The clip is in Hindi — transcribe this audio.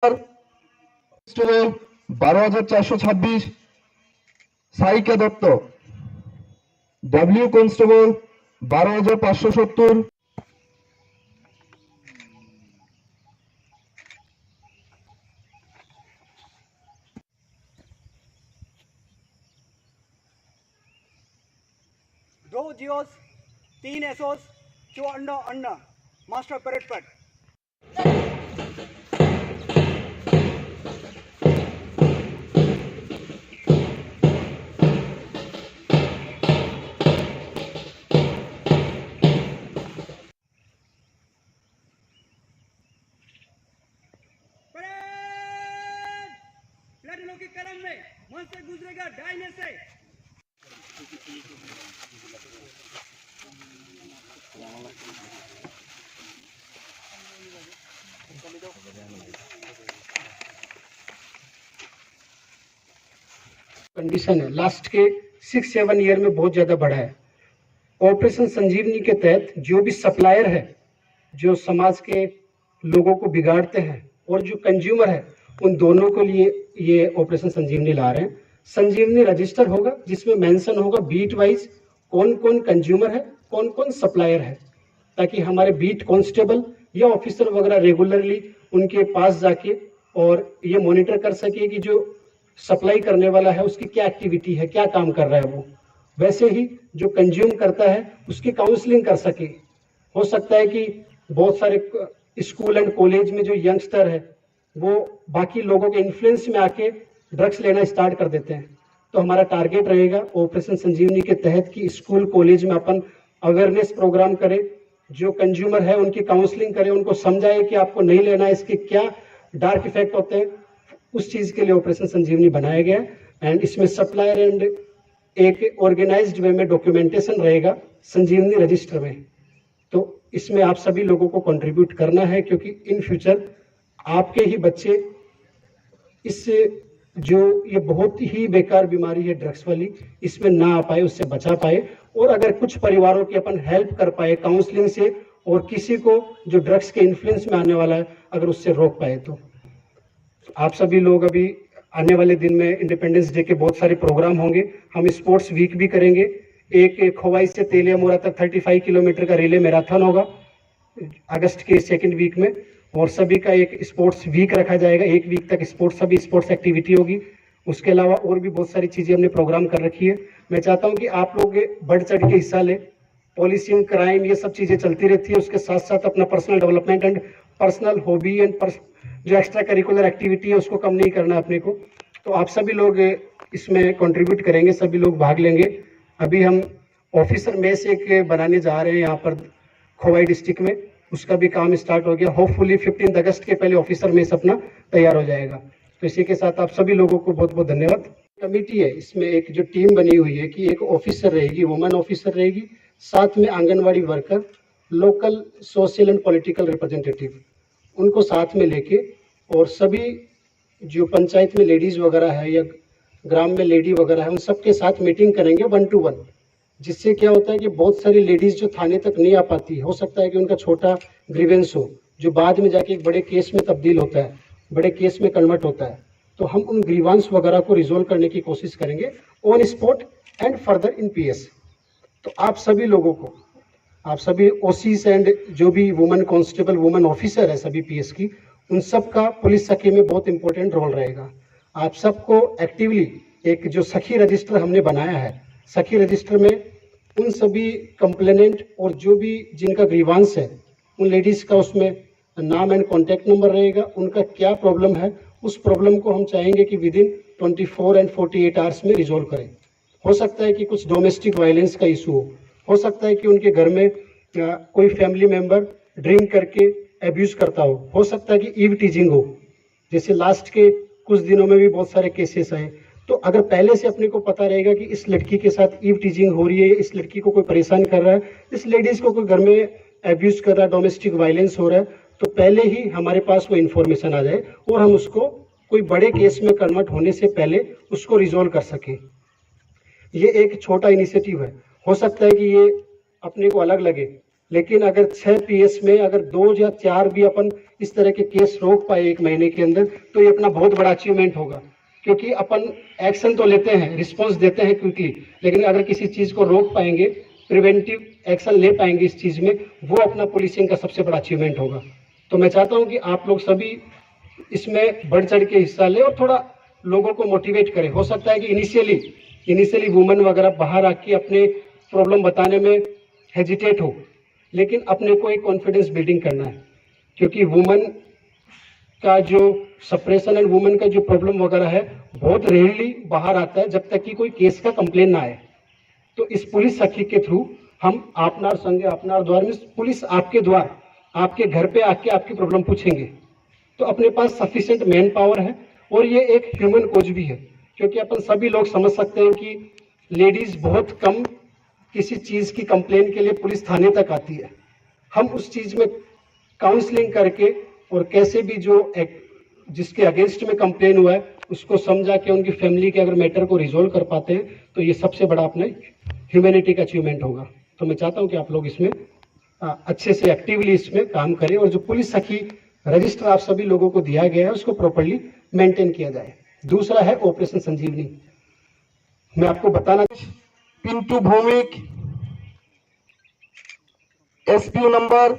12,426 সাইকা দত্ত, ডাব্লিউ কনস্টেবল 12,570, दो जियोस, 3 एसओस, 54 अन्ना मास्टर परेड पर। लड़नों की कलम में मन से गुजरेगा डायने से। कंडीशन है लास्ट के 6-7 ईयर में बहुत ज्यादा बढ़ा है। ऑपरेशन संजीवनी के तहत जो भी सप्लायर है जो समाज के लोगों को बिगाड़ते हैं और जो कंज्यूमर है उन दोनों के लिए ये ऑपरेशन संजीवनी ला रहे हैं। संजीवनी रजिस्टर होगा जिसमें मेंशन होगा बीट वाइज कौन कौन कंज्यूमर है, कौन कौन सप्लायर है, ताकि हमारे बीट कांस्टेबल या ऑफिसर वगैरह रेगुलरली उनके पास जाके और ये मॉनिटर कर सके कि जो सप्लाई करने वाला है उसकी क्या एक्टिविटी है, क्या काम कर रहा है वो। वैसे ही जो कंज्यूम करता है उसकी काउंसलिंग कर सके। हो सकता है कि बहुत सारे स्कूल एंड कॉलेज में जो यंगस्टर है वो बाकी लोगों के इन्फ्लुएंस में आके ड्रग्स लेना स्टार्ट कर देते हैं। तो हमारा टारगेट रहेगा ऑपरेशन संजीवनी के तहत कि स्कूल कॉलेज में अपन अवेयरनेस प्रोग्राम करें, जो कंज्यूमर है उनकी काउंसलिंग करें, उनको समझाए कि आपको नहीं लेना है, इसके क्या डार्क इफेक्ट होते हैं। उस चीज के लिए ऑपरेशन संजीवनी बनाया गया एंड इसमें सप्लायर एंड एक ऑर्गेनाइज्ड वे में डॉक्यूमेंटेशन रहेगा संजीवनी रजिस्टर में। तो इसमें आप सभी लोगों को कंट्रीब्यूट करना है क्योंकि इन फ्यूचर आपके ही बच्चे इससे जो ये बहुत ही बेकार बीमारी है ड्रग्स वाली, इसमें ना आ पाए, उससे बचा पाए। और अगर कुछ परिवारों की अपन हेल्प कर पाए काउंसलिंग से और किसी को जो ड्रग्स के इन्फ्लुएंस में आने वाला है अगर उससे रोक पाए तो। आप सभी लोग अभी आने वाले दिन में इंडिपेंडेंस डे के बहुत सारे प्रोग्राम होंगे। हम स्पोर्ट्स वीक भी करेंगे। एक खोवाई से तेलियामुरा तक 35 किलोमीटर का रिले मैराथन होगा अगस्त के 2nd वीक में, और सभी का एक स्पोर्ट्स वीक रखा जाएगा। 1 वीक तक सभी स्पोर्ट्स एक्टिविटी होगी। उसके अलावा और भी बहुत सारी चीजें हमने प्रोग्राम कर रखी है। मैं चाहता हूं कि आप लोग बढ़ चढ़ के हिस्सा लें। पॉलिसिंग, क्राइम, ये सब चीजें चलती रहती है। उसके साथ साथ अपना personal development and personal hobby and जो एक्स्ट्रा करिकुलर एक्टिविटी है उसको कम नहीं करना अपने को। तो आप सभी लोग इसमें कंट्रीब्यूट करेंगे, सभी लोग भाग लेंगे। अभी हम ऑफिसर मेस एक बनाने जा रहे हैं यहाँ पर खोवाई डिस्ट्रिक्ट में, उसका भी काम स्टार्ट हो गया। होपफुली 15 अगस्त के पहले ऑफिसर मेस अपना तैयार हो जाएगा। तो इसी के साथ आप सभी लोगों को बहुत बहुत धन्यवाद। कमेटी है, इसमें एक जो टीम बनी हुई है कि एक ऑफिसर रहेगी, वुमन ऑफिसर रहेगी, साथ में anganwadi worker, local social and political representative, उनको साथ में लेके और सभी जो पंचायत में लेडीज वगैरह है या ग्राम में लेडी वगैरह है उन सबके साथ मीटिंग करेंगे 1 to 1। जिससे क्या होता है कि बहुत सारी लेडीज जो थाने तक नहीं आ पाती, हो सकता है कि उनका छोटा ग्रीवेंस हो जो बाद में जाके एक बड़े केस में तब्दील होता है, बड़े केस में कन्वर्ट होता है। तो हम उन ग्रीवांस वगैरह को रिजोल्व करने की कोशिश करेंगे on spot and further in PS. तो आप सभी लोगों को, आप सभी ओसीस एंड जो भी वुमेन कांस्टेबल, वुमेन ऑफिसर है सभी पीएस की, उन सब का पुलिस सखी में बहुत इंपॉर्टेंट रोल रहेगा। आप सबको एक्टिवली एक जो सखी रजिस्टर हमने बनाया है, सखी रजिस्टर में उन सभी कंप्लेनेंट और जो भी जिनका ग्रीवांस है उन लेडीज का उसमें नाम एंड कॉन्टैक्ट नंबर रहेगा। उनका क्या प्रॉब्लम है उस प्रॉब्लम को हम चाहेंगे कि विदिन 24 एंड 48 आवर्स में रिजोल्व करें। हो सकता है कि कुछ डोमेस्टिक वायलेंस का इशू हो सकता है कि उनके घर में कोई फैमिली मेंबर ड्रिंक करके एब्यूज करता हो सकता है कि ईव टीजिंग हो, जैसे लास्ट के कुछ दिनों में भी बहुत सारे केसेस आए। तो अगर पहले से अपने को पता रहेगा कि इस लड़की के साथ ईव टीजिंग हो रही है, इस लड़की को कोई परेशान कर रहा है, इस लेडीज को कोई घर में एब्यूज कर रहा है, डोमेस्टिक वायलेंस हो रहा है, तो पहले ही हमारे पास वो इन्फॉर्मेशन आ जाए और हम उसको कोई बड़े केस में कन्वर्ट होने से पहले उसको रिजोल्व कर सके। ये एक छोटा इनिशिएटिव है। हो सकता है कि ये अपने को अलग लगे, लेकिन अगर 6 पीएस में अगर 2 या 4 भी अपन इस तरह के केस रोक पाए 1 महीने के अंदर, तो ये अपना बहुत बड़ा अचीवमेंट होगा। क्योंकि अपन एक्शन तो लेते हैं, रिस्पॉन्स देते हैं क्विकली, लेकिन अगर किसी चीज को रोक पाएंगे, प्रिवेंटिव एक्शन ले पाएंगे इस चीज में, वो अपना पुलिसिंग का सबसे बड़ा अचीवमेंट होगा। तो मैं चाहता हूं कि आप लोग सभी इसमें बढ़ चढ़ के हिस्सा ले और थोड़ा लोगों को मोटिवेट करें। हो सकता है कि इनिशियली वुमेन वगैरह बाहर आके अपने प्रॉब्लम बताने में हेजिटेट हो, लेकिन अपने को एक कॉन्फिडेंस बिल्डिंग करना है। क्योंकि वुमेन का जो सप्रेशन एंड वुमेन का जो प्रॉब्लम वगैरह है बहुत रेयरली बाहर आता है जब तक कि कोई केस का कंप्लेन ना आए। तो इस पुलिस सखी के थ्रू हम आपनार संगे आपनार द्वार में पुलिस आपके द्वार आपके घर पे आके आपकी प्रॉब्लम पूछेंगे। तो अपने पास सफिशिएंट मैन पावर है और ये एक ह्यूमन कोज भी है। क्योंकि अपन सभी लोग समझ सकते हैं कि लेडीज बहुत कम किसी चीज की कंप्लेन के लिए पुलिस थाने तक आती है। हम उस चीज में काउंसलिंग करके और कैसे भी जो जिसके अगेंस्ट में कंप्लेन हुआ है उसको समझा के उनकी फैमिली के अगर मैटर को रिजोल्व कर पाते हैं तो ये सबसे बड़ा अपने ह्यूमैनिटी का अचीवमेंट होगा। तो मैं चाहता हूं कि आप लोग इसमें अच्छे से एक्टिवली इसमें काम करें और जो पुलिस सखी रजिस्टर आप सभी लोगों को दिया गया है उसको प्रॉपर्ली मेंटेन किया जाए। दूसरा है ऑपरेशन संजीवनी। मैं आपको बताना पिंटू भौमिक, एसपीओ नंबर